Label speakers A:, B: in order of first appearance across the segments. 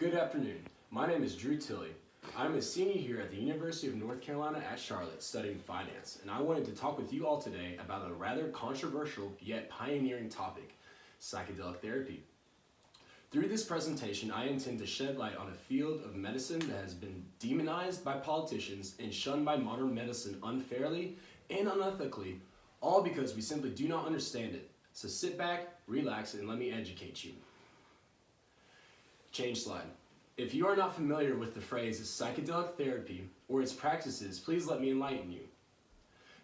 A: Good afternoon. My name is Drew Tilley. I'm a senior here at the University of North Carolina at Charlotte studying finance, and I wanted to talk with you all today about a rather controversial yet pioneering topic, psychedelic therapy. Through this presentation, I intend to shed light on a field of medicine that has been demonized by politicians and shunned by modern medicine unfairly and unethically, all because we simply do not understand it. So sit back, relax, and let me educate you. Change slide. If you are not familiar with the phrase psychedelic therapy or its practices, please let me enlighten you.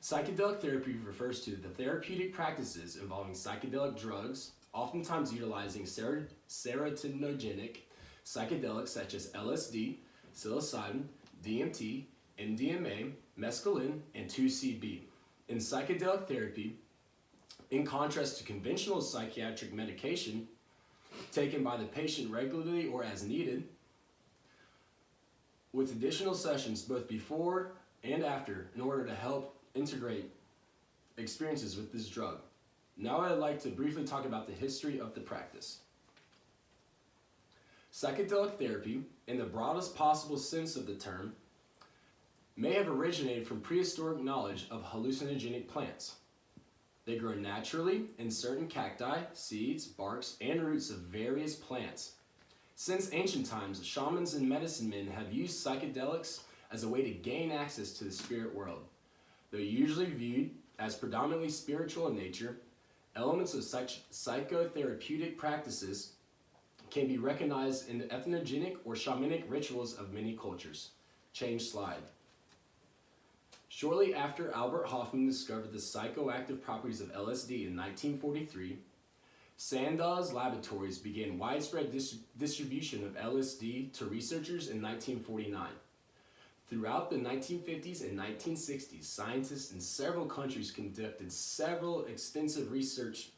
A: Psychedelic therapy refers to the therapeutic practices involving psychedelic drugs, oftentimes utilizing serotoninogenic psychedelics such as LSD, psilocybin, DMT, MDMA, mescaline, and 2CB. In psychedelic therapy, in contrast to conventional psychiatric medication taken by the patient regularly or as needed, with additional sessions both before and after in order to help integrate experiences with this drug. Now I'd like to briefly talk about the history of the practice. Psychedelic therapy, in the broadest possible sense of the term, may have originated from prehistoric knowledge of hallucinogenic plants. They grow naturally in certain cacti, seeds, barks, and roots of various plants. Since ancient times, shamans and medicine men have used psychedelics as a way to gain access to the spirit world. Though usually viewed as predominantly spiritual in nature, elements of such psychotherapeutic practices can be recognized in the ethnogenic or shamanic rituals of many cultures. Change slide. Shortly after Albert Hofmann discovered the psychoactive properties of LSD in 1943, Sandoz Laboratories began widespread distribution of LSD to researchers in 1949. Throughout the 1950s and 1960s, scientists in several countries conducted several extensive research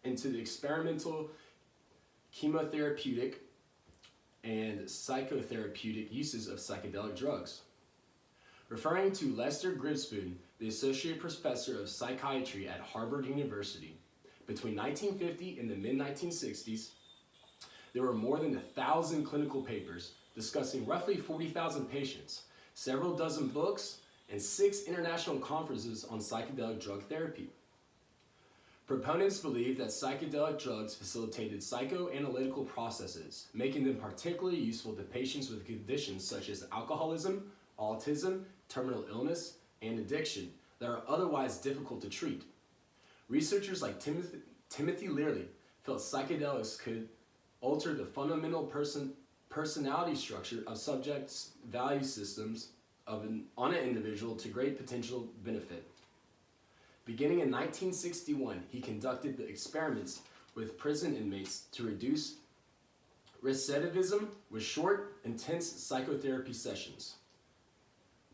A: into the experimental chemotherapeutic and psychotherapeutic uses of psychedelic drugs. Referring to Lester Grimspoon, the associate professor of psychiatry at Harvard University, between 1950 and the mid-1960s, there were more than 1,000 clinical papers discussing roughly 40,000 patients, several dozen books, and 6 international conferences on psychedelic drug therapy. Proponents believe that psychedelic drugs facilitated psychoanalytical processes, making them particularly useful to patients with conditions such as alcoholism, autism, terminal illness, and addiction that are otherwise difficult to treat. Researchers like Timothy Leary felt psychedelics could alter the fundamental personality structure of subjects' value systems on an individual to great potential benefit. Beginning in 1961, he conducted the experiments with prison inmates to reduce recidivism with short, intense psychotherapy sessions.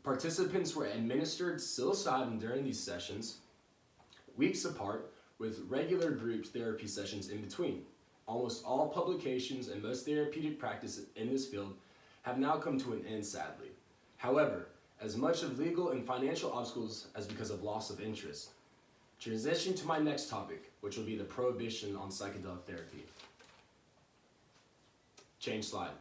A: Participants were administered psilocybin during these sessions, weeks apart, with regular group therapy sessions in between. Almost all publications and most therapeutic practices in this field have now come to an end, sadly. However, as much of legal and financial obstacles as because of loss of interest. Transition to my next topic, which will be the prohibition on psychedelic therapy. Change slide.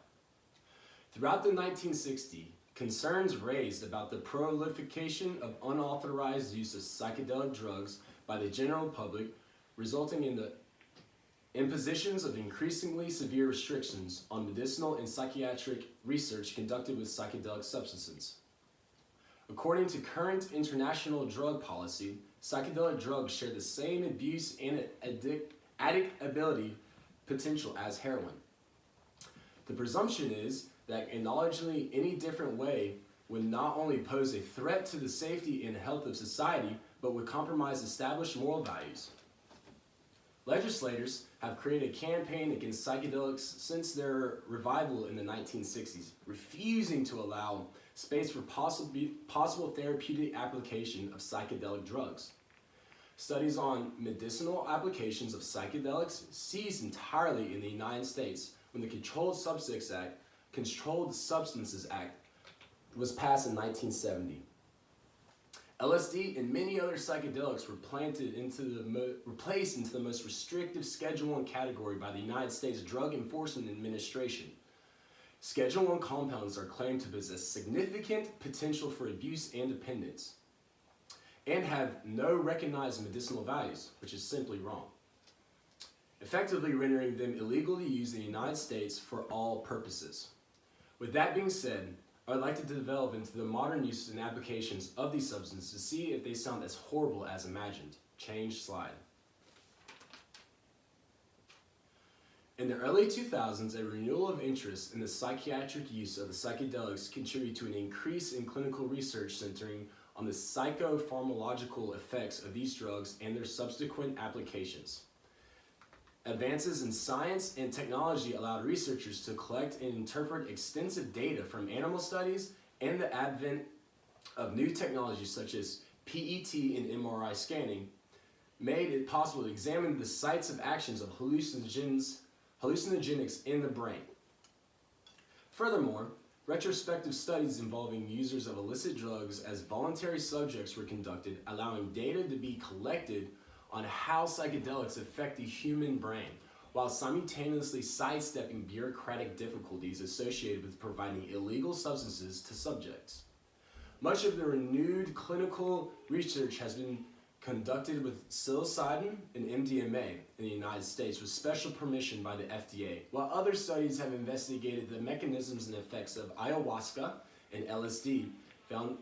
A: Throughout the 1960s, concerns raised about the proliferation of unauthorized use of psychedelic drugs by the general public, resulting in the impositions of increasingly severe restrictions on medicinal and psychiatric research conducted with psychedelic substances. According to current international drug policy, psychedelic drugs share the same abuse and addictability potential as heroin. The presumption is that acknowledging any different way would not only pose a threat to the safety and health of society, but would compromise established moral values. Legislators have created a campaign against psychedelics since their revival in the 1960s, refusing to allow space for possible therapeutic application of psychedelic drugs. Studies on medicinal applications of psychedelics ceased entirely in the United States when the Controlled Substances Act was passed in 1970. LSD and many other psychedelics were placed into the most restrictive Schedule I category by the United States Drug Enforcement Administration. Schedule I compounds are claimed to possess significant potential for abuse and dependence, and have no recognized medicinal values, which is simply wrong, effectively rendering them illegal to use in the United States for all purposes. With that being said, I would like to delve into the modern uses and applications of these substances to see if they sound as horrible as imagined. Change slide. In the early 2000s, a renewal of interest in the psychiatric use of the psychedelics contributed to an increase in clinical research centering on the psychopharmacological effects of these drugs and their subsequent applications. Advances in science and technology allowed researchers to collect and interpret extensive data from animal studies, and the advent of new technologies such as PET and MRI scanning made it possible to examine the sites of actions of hallucinogenics in the brain. Furthermore, retrospective studies involving users of illicit drugs as voluntary subjects were conducted, allowing data to be collected on how psychedelics affect the human brain, while simultaneously sidestepping bureaucratic difficulties associated with providing illegal substances to subjects. Much of the renewed clinical research has been conducted with psilocybin and MDMA in the United States with special permission by the FDA, while other studies have investigated the mechanisms and effects of ayahuasca and LSD found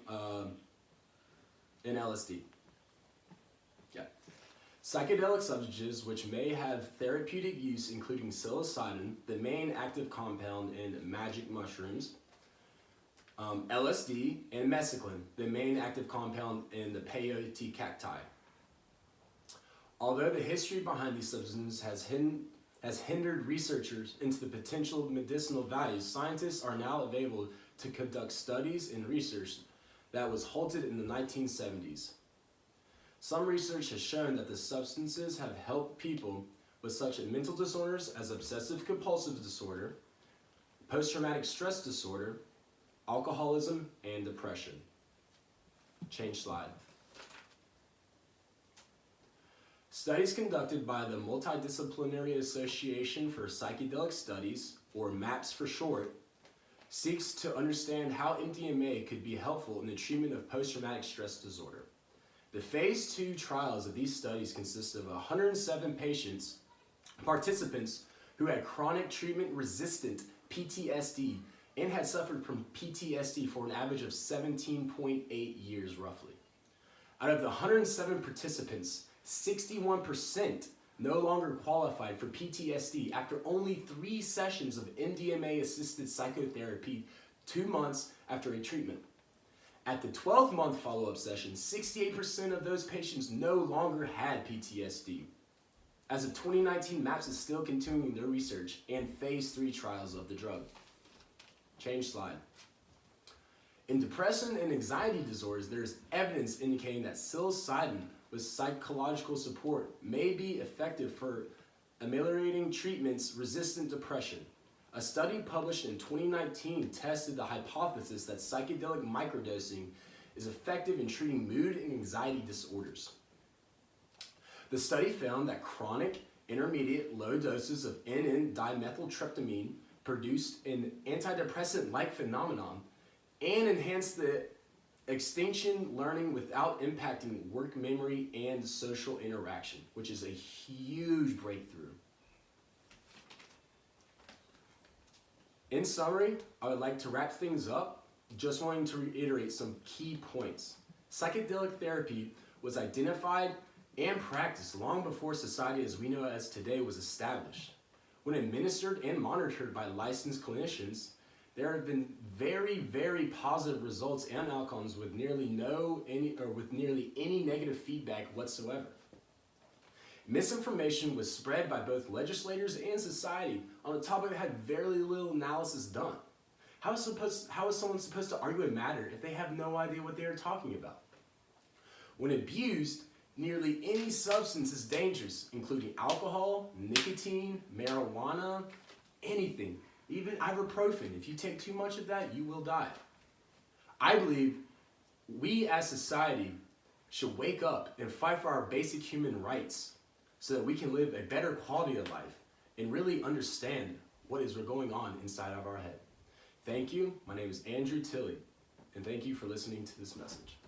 A: in LSD. Psychedelic substances which may have therapeutic use, including psilocybin, the main active compound in magic mushrooms, LSD, and mescaline, the main active compound in the peyote cacti. Although the history behind these substances has hindered researchers into the potential medicinal values, scientists are now able to conduct studies and research that was halted in the 1970s. Some research has shown that the substances have helped people with such mental disorders as obsessive-compulsive disorder, post-traumatic stress disorder, alcoholism, and depression. Change slide. Studies conducted by the Multidisciplinary Association for Psychedelic Studies, or MAPS for short, seeks to understand how MDMA could be helpful in the treatment of post-traumatic stress disorder. The phase 2 trials of these studies consist of 107 participants who had chronic treatment-resistant PTSD and had suffered from PTSD for an average of 17.8 years roughly. Out of the 107 participants, 61% no longer qualified for PTSD after only 3 sessions of MDMA-assisted psychotherapy 2 months after a treatment. At the 12-month follow-up session, 68% of those patients no longer had PTSD. As of 2019, MAPS is still continuing their research and phase 3 trials of the drug. Change slide. In depression and anxiety disorders, there is evidence indicating that psilocybin with psychological support may be effective for ameliorating treatments-resistant depression. A study published in 2019 tested the hypothesis that psychedelic microdosing is effective in treating mood and anxiety disorders. The study found that chronic, intermediate, low doses of N,N-dimethyltryptamine produced an antidepressant-like phenomenon and enhanced the extinction learning without impacting work memory and social interaction, which is a huge breakthrough. In summary, I would like to wrap things up, just wanting to reiterate some key points. Psychedelic therapy was identified and practiced long before society as we know it as today was established. When administered and monitored by licensed clinicians, there have been very, very positive results and outcomes with nearly any negative feedback whatsoever. Misinformation was spread by both legislators and society on a topic that had very little analysis done. How is someone supposed to argue a matter if they have no idea what they are talking about? When abused, nearly any substance is dangerous, including alcohol, nicotine, marijuana, anything, even ibuprofen. If you take too much of that, you will die. I believe we as society should wake up and fight for our basic human rights so that we can live a better quality of life and really understand what is going on inside of our head. Thank you. My name is Andrew Tilley, and thank you for listening to this message.